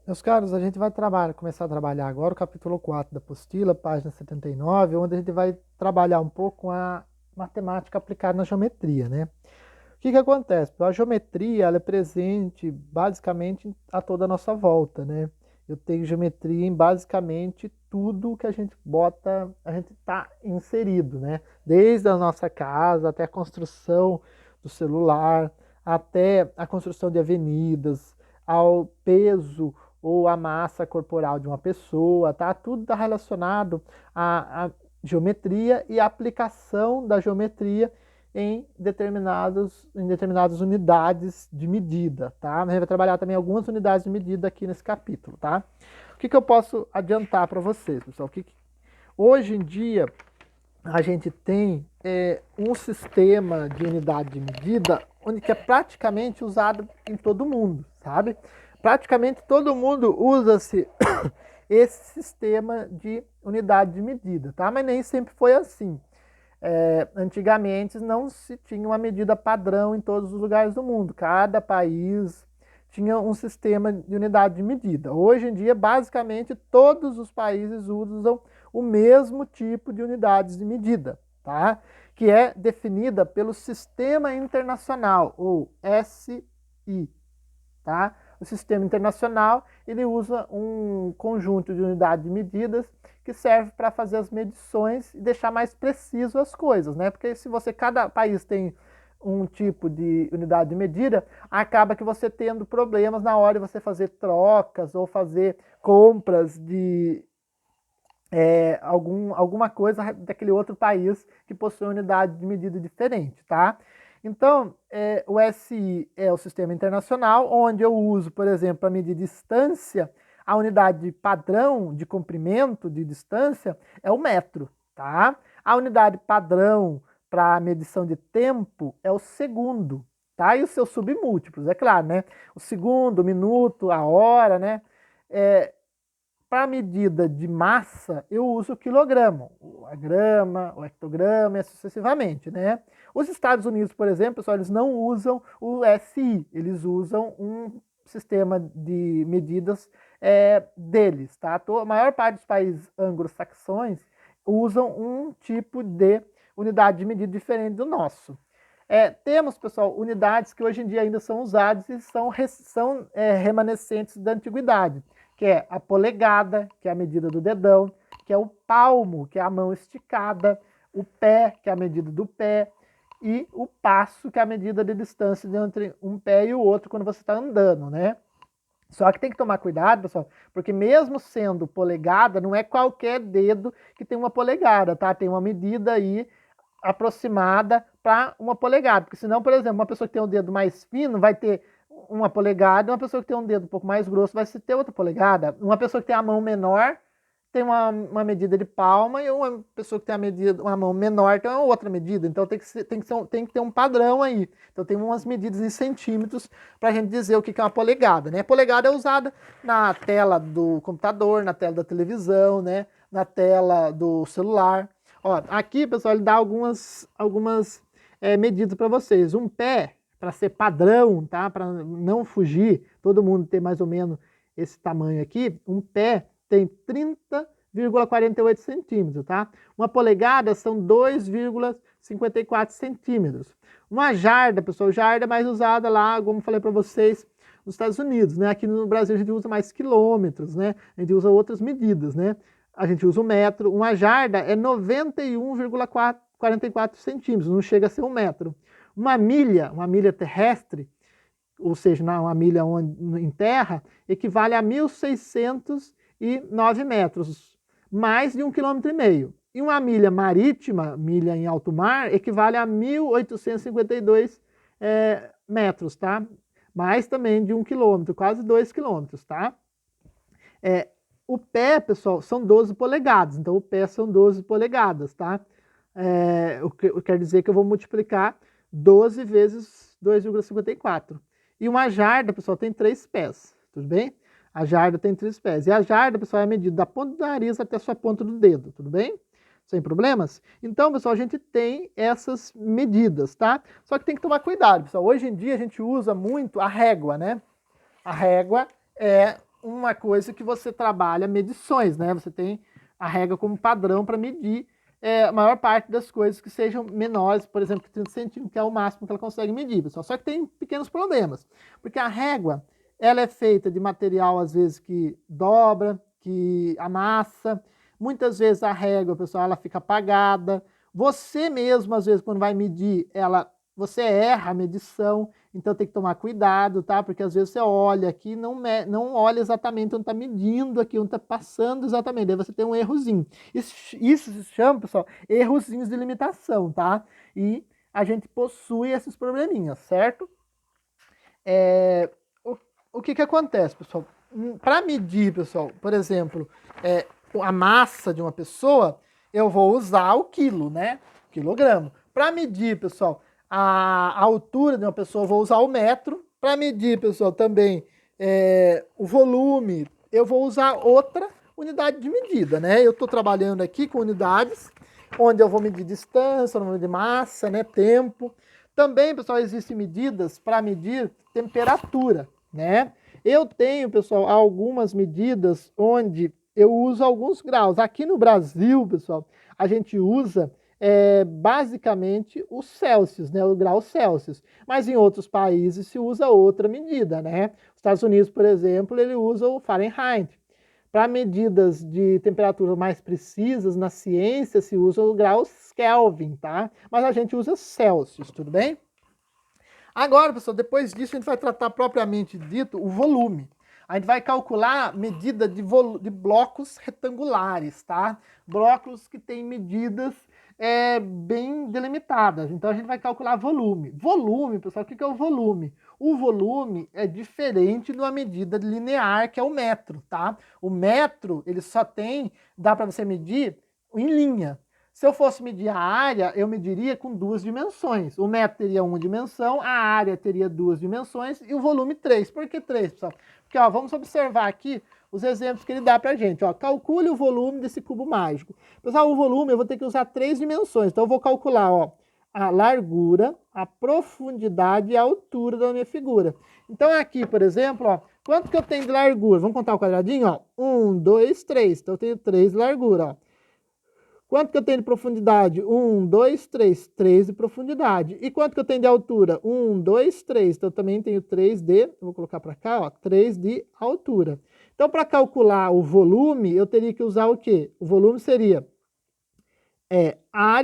Meus caros, a gente vai começar a trabalhar agora o capítulo 4 da apostila, página 79, onde a gente vai trabalhar um pouco com a matemática aplicada na geometria, né? O que que acontece? A geometria, ela é presente basicamente a toda a nossa volta, né? Eu tenho geometria em basicamente tudo que a gente bota, a gente está inserido, né? Desde a nossa casa até a construção do celular, até a construção de avenidas, ao peso ou a massa corporal de uma pessoa, tá? Tudo está relacionado à geometria e à aplicação da geometria em determinadas unidades de medida, tá? A gente vai trabalhar também algumas unidades de medida aqui nesse capítulo, tá? O que que eu posso adiantar para vocês, pessoal? Hoje em dia a gente tem um sistema de unidade de medida onde que é praticamente usado em todo mundo, sabe? Praticamente todo mundo usa-se esse sistema de unidade de medida, tá? Mas nem sempre foi assim. Antigamente não se tinha uma medida padrão em todos os lugares do mundo. Cada país tinha um sistema de unidade de medida. Hoje em dia, basicamente, todos os países usam o mesmo tipo de unidades de medida, tá? Que é definida pelo Sistema Internacional, ou SI, tá? O sistema internacional, ele usa um conjunto de unidades de medidas que serve para fazer as medições e deixar mais preciso as coisas, né? Porque se você, cada país tem um tipo de unidade de medida, acaba que você tendo problemas na hora de você fazer trocas ou fazer compras de alguma coisa daquele outro país que possui unidade de medida diferente, tá? Então, o SI é o sistema internacional, onde eu uso, por exemplo, para medir distância, a unidade padrão de comprimento de distância é o metro, tá? A unidade padrão para medição de tempo é o segundo, tá? E os seus submúltiplos, é claro, né? O segundo, o minuto, a hora, né? É, para medida de massa, eu uso o quilograma, a grama, o hectograma e sucessivamente, né? Os Estados Unidos, por exemplo, pessoal, eles não usam o SI, eles usam um sistema de medidas deles, tá? A maior parte dos países anglo-saxões usam um tipo de unidade de medida diferente do nosso. Temos, pessoal, unidades que hoje em dia ainda são usadas e são remanescentes da antiguidade, que é a polegada, que é a medida do dedão, que é o palmo, que é a mão esticada, o pé, que é a medida do pé, e o passo, que é a medida de distância entre um pé e o outro quando você está andando, né? Só que tem que tomar cuidado, pessoal, porque mesmo sendo polegada, não é qualquer dedo que tem uma polegada, tá? Tem uma medida aí aproximada para uma polegada. Porque senão, por exemplo, uma pessoa que tem um dedo mais fino vai ter uma polegada, e uma pessoa que tem um dedo um pouco mais grosso vai ter outra polegada. Uma pessoa que tem a mão menor tem uma medida de palma, e uma pessoa que tem uma mão menor tem uma outra medida. Então tem que ter um padrão aí. Então tem umas medidas em centímetros para a gente dizer o que é uma polegada, né? Polegada é usada na tela do computador, na tela da televisão, né? Na tela do celular. Ó, aqui, pessoal, ele dá algumas medidas para vocês. Um pé, para ser padrão, tá? Para não fugir, todo mundo ter mais ou menos esse tamanho aqui. Um pé tem 30,48 centímetros, tá? Uma polegada são 2,54 centímetros. Uma jarda, pessoal, jarda é mais usada lá, como falei para vocês, nos Estados Unidos, né? Aqui no Brasil a gente usa mais quilômetros, né? A gente usa outras medidas, né? A gente usa o metro. Uma jarda é 91,44 centímetros, não chega a ser um metro. Uma milha terrestre, ou seja, uma milha em terra, equivale a 1.609 metros, mais de 1,5 km. E uma milha marítima, milha em alto mar, equivale a 1.852 metros, tá? Mais também de 1 km, quase 2 km, tá? É, o pé, pessoal, são 12 polegadas, então o pé são 12 polegadas, tá? O que quer dizer que eu vou multiplicar 12 vezes 2,54. E uma jarda, pessoal, tem 3 pés, tudo bem? A jarda tem 3 pés. E a jarda, pessoal, é medida da ponta do nariz até a sua ponta do dedo, tudo bem? Sem problemas? Então, pessoal, a gente tem essas medidas, tá? Só que tem que tomar cuidado, pessoal. Hoje em dia a gente usa muito a régua, né? A régua é uma coisa que você trabalha medições, né? Você tem a régua como padrão para medir a maior parte das coisas que sejam menores, por exemplo, que 30 centímetros, que é o máximo que ela consegue medir, pessoal. Só que tem pequenos problemas, porque a régua, ela é feita de material, às vezes, que dobra, que amassa. Muitas vezes a régua, pessoal, ela fica apagada. Você mesmo, às vezes, quando vai medir, você erra a medição, então tem que tomar cuidado, tá? Porque às vezes você olha aqui e não olha exatamente onde está medindo aqui, onde está passando exatamente, daí você tem um errozinho. Isso se chama, pessoal, errozinhos de limitação, tá? E a gente possui esses probleminhas, certo? O, o que que acontece, pessoal? Para medir, pessoal, por exemplo, a massa de uma pessoa, eu vou usar o quilo, né? Quilograma. Para medir, pessoal, a altura de uma pessoa, eu vou usar o metro. Para medir, pessoal, também o volume, eu vou usar outra unidade de medida, né? Eu estou trabalhando aqui com unidades, onde eu vou medir distância, vou medir massa, né? Tempo. Também, pessoal, existem medidas para medir temperatura, né? Eu tenho, pessoal, algumas medidas onde eu uso alguns graus. Aqui no Brasil, pessoal, a gente usa basicamente o Celsius, né? O grau Celsius. Mas em outros países se usa outra medida, né? Os Estados Unidos, por exemplo, ele usa o Fahrenheit. Para medidas de temperatura mais precisas, na ciência se usa o grau Kelvin, tá? Mas a gente usa Celsius, tudo bem? Agora, pessoal, depois disso a gente vai tratar propriamente dito o volume. A gente vai calcular a medida de blocos retangulares, tá? Blocos que têm medidas bem delimitadas. Então a gente vai calcular volume. Volume, pessoal, o que é o volume? O volume é diferente de uma medida linear, que é o metro, tá? O metro, ele só dá para você medir em linha. Se eu fosse medir a área, eu mediria com duas dimensões. O metro teria uma dimensão, a área teria duas dimensões e o volume três. Por que três, pessoal? Porque ó, vamos observar aqui os exemplos que ele dá pra gente. Ó, calcule o volume desse cubo mágico. Pessoal, o volume eu vou ter que usar três dimensões. Então eu vou calcular ó, a largura, a profundidade e a altura da minha figura. Então aqui, por exemplo, ó, quanto que eu tenho de largura? Vamos contar o quadradinho? Ó. 1, 2, 3. Então eu tenho 3 de largura. Ó. Quanto que eu tenho de profundidade? 1, 2, 3. 3 de profundidade. E quanto que eu tenho de altura? 1, 2, 3. Então, eu também tenho 3 de... Eu vou colocar para cá, ó. 3 de altura. Então, para calcular o volume, eu teria que usar o quê? O volume seria a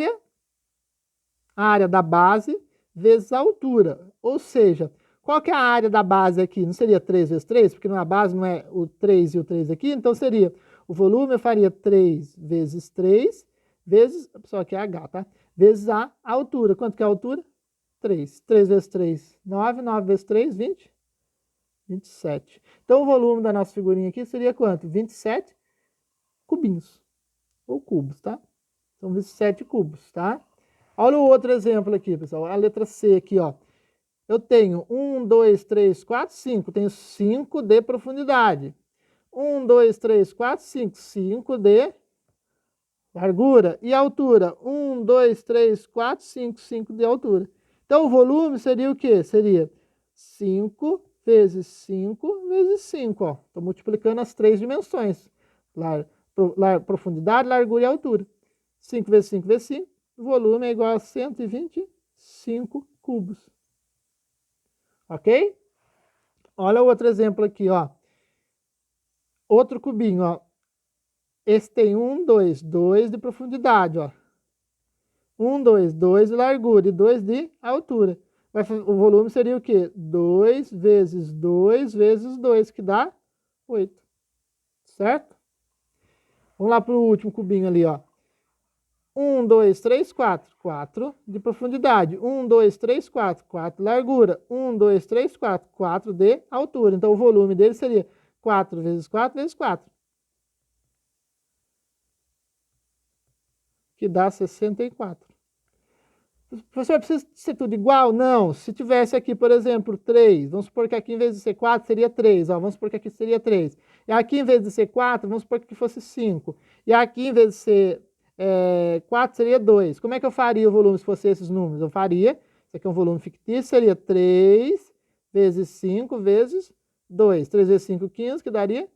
área da base, vezes a altura. Ou seja, qual que é a área da base aqui? Não seria 3 vezes 3? Porque na base não é o 3 e o 3 aqui. Então, seria... O volume eu faria 3 vezes 3... vezes, pessoal, aqui é H, tá? Vezes a altura. Quanto que é a altura? 3. 3 vezes 3, 9. 9 vezes 3, 20. 27. Então, o volume da nossa figurinha aqui seria quanto? 27 cubinhos. Ou cubos, tá? São 27 cubos, tá? Olha o outro exemplo aqui, pessoal. A letra C aqui, ó. Eu tenho 1, 2, 3, 4, 5. Tenho 5 de profundidade. 1, 2, 3, 4, 5. 5 de largura. E altura? 1, 2, 3, 4, 5. 5 de altura. Então, o volume seria o quê? Seria 5 vezes 5 vezes 5. Estou multiplicando as três dimensões. Profundidade, largura e altura. 5 vezes 5 vezes 5. O volume é igual a 125 cubos. Ok? Olha o outro exemplo aqui, ó. Outro cubinho, ó. Esse tem 1, 2, 2 de profundidade, ó. 1, 2, 2 de largura e 2 de altura. O volume seria o quê? 2 vezes 2 vezes 2, que dá 8. Certo? Vamos lá para o último cubinho ali, ó. 1, 2, 3, 4. 4 de profundidade. 1, 2, 3, 4. 4 de largura. 1, 2, 3, 4. 4 de altura. Então, o volume dele seria 4 vezes 4 vezes 4. Que dá 64. Professor, precisa ser tudo igual? Não. Se tivesse aqui, por exemplo, 3, vamos supor que aqui em vez de ser 4, seria 3. Ó, vamos supor que aqui seria 3. E aqui em vez de ser 4, vamos supor que fosse 5. E aqui em vez de ser 4, seria 2. Como é que eu faria o volume se fosse esses números? Eu faria, isso aqui é um volume fictício, seria 3 vezes 5 vezes 2. 3 vezes 5, 15, que daria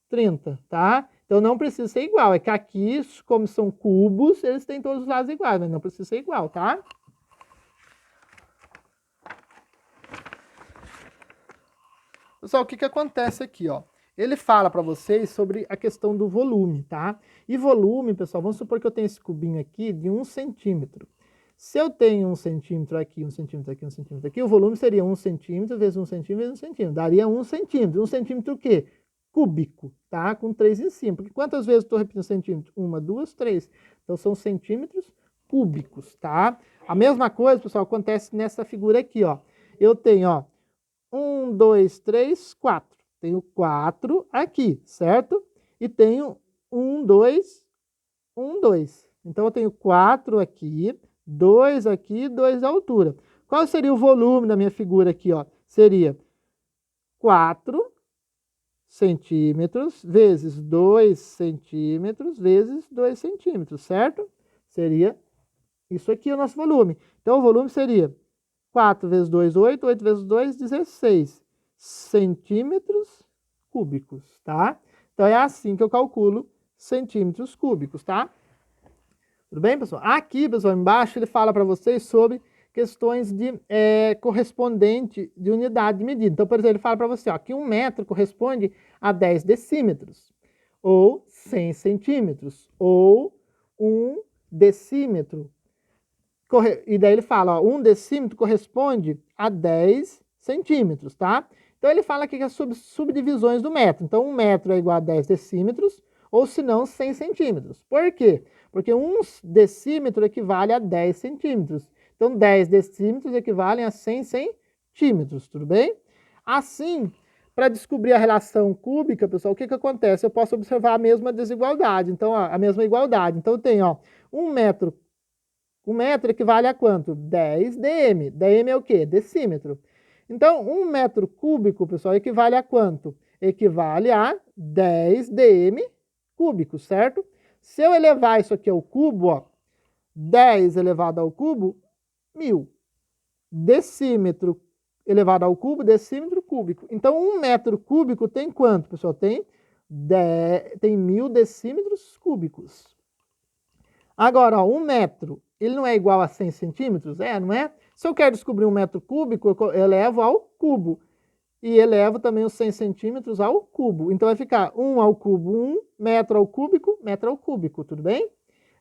30, tá? Então não precisa ser igual. É que aqui, como são cubos, eles têm todos os lados iguais, mas não precisa ser igual, tá? Pessoal, o que que acontece aqui, ó? Ele fala para vocês sobre a questão do volume, tá? E volume, pessoal, vamos supor que eu tenho esse cubinho aqui de 1 centímetro. Se eu tenho 1 centímetro aqui, 1 centímetro aqui, 1 centímetro aqui, o volume seria 1 centímetro vezes 1 centímetro vezes 1 centímetro. Daria 1 centímetro. 1 centímetro o quê? Cúbico, tá? Com 3 em cima. Porque quantas vezes eu estou repetindo centímetro? 1, 2, 3. Então são centímetros cúbicos, tá? A mesma coisa, pessoal, acontece nessa figura aqui, ó. Eu tenho, ó, 1, 2, 3, 4. Tenho 4 aqui, certo? E tenho 1, 2, 1, 2. Então eu tenho 4 aqui, 2 aqui, 2 da altura. Qual seria o volume da minha figura aqui, ó? Seria 4 centímetros vezes 2 centímetros vezes 2 centímetros, certo? Seria isso aqui o nosso volume. Então o volume seria 4 vezes 2, 8, 8 vezes 2, 16 centímetros cúbicos, tá? Então é assim que eu calculo centímetros cúbicos, tá? Tudo bem, pessoal? Aqui, pessoal, embaixo ele fala para vocês sobre questões de correspondente de unidade de medida. Então, por exemplo, ele fala para você ó, que 1 metro corresponde a 10 decímetros, ou 100 centímetros, ou 1 decímetro. E daí ele fala, ó, 1 decímetro corresponde a 10 centímetros, tá? Então ele fala aqui que as subdivisões do metro. Então 1 metro é igual a 10 decímetros, ou se não 100 centímetros. Por quê? Porque 1 decímetro equivale a 10 centímetros. Então 10 decímetros equivalem a 100 centímetros, tudo bem? Assim, para descobrir a relação cúbica, pessoal, o que que acontece? Eu posso observar a mesma desigualdade, então ó, a mesma igualdade. Então tem, ó, 1 metro equivale a quanto? 10 dm. dm é o quê? Decímetro. Então, 1 metro cúbico, pessoal, equivale a quanto? Equivale a 10 dm cúbicos, certo? Se eu elevar isso aqui ao cubo, ó, 10 elevado ao cubo, 1000. Decímetro elevado ao cubo, decímetro cúbico. Então, 1 metro cúbico tem quanto, pessoal? Tem 1000 decímetros cúbicos. Agora, ó, 1 metro, ele não é igual a 100 centímetros? É, não é? Se eu quero descobrir 1 metro cúbico, eu elevo ao cubo. E elevo também os 100 centímetros ao cubo. Então vai ficar 1 ao cubo, 1, metro ao cúbico, tudo bem?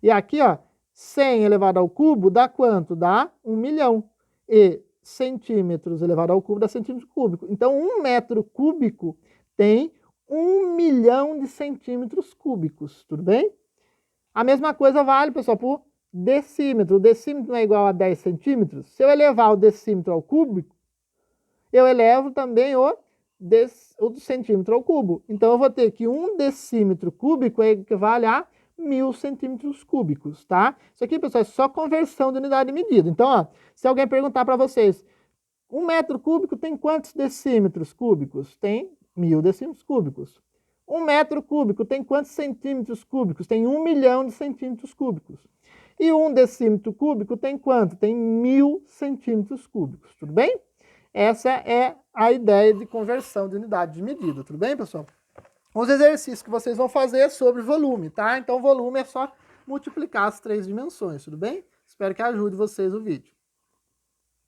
E aqui, ó, 100 elevado ao cubo dá quanto? Dá 1 milhão. E centímetros elevado ao cubo dá centímetro cúbico. Então, 1 metro cúbico tem 1 milhão de centímetros cúbicos, tudo bem? A mesma coisa vale, pessoal, para o decímetro. O decímetro não é igual a 10 centímetros? Se eu elevar o decímetro ao cúbico, eu elevo também o centímetro ao cubo. Então, eu vou ter que 1 decímetro cúbico equivale a 1000 centímetros cúbicos, tá? Isso aqui, pessoal, é só conversão de unidade de medida. Então, ó, se alguém perguntar para vocês, 1 metro cúbico tem quantos decímetros cúbicos? Tem 1000 decímetros cúbicos. 1 metro cúbico tem quantos centímetros cúbicos? Tem 1 milhão de centímetros cúbicos. E 1 decímetro cúbico tem quanto? Tem 1000 centímetros cúbicos, tudo bem? Essa é a ideia de conversão de unidade de medida, tudo bem, pessoal? Os exercícios que vocês vão fazer é sobre volume, tá? Então, volume é só multiplicar as 3 dimensões, tudo bem? Espero que ajude vocês o vídeo.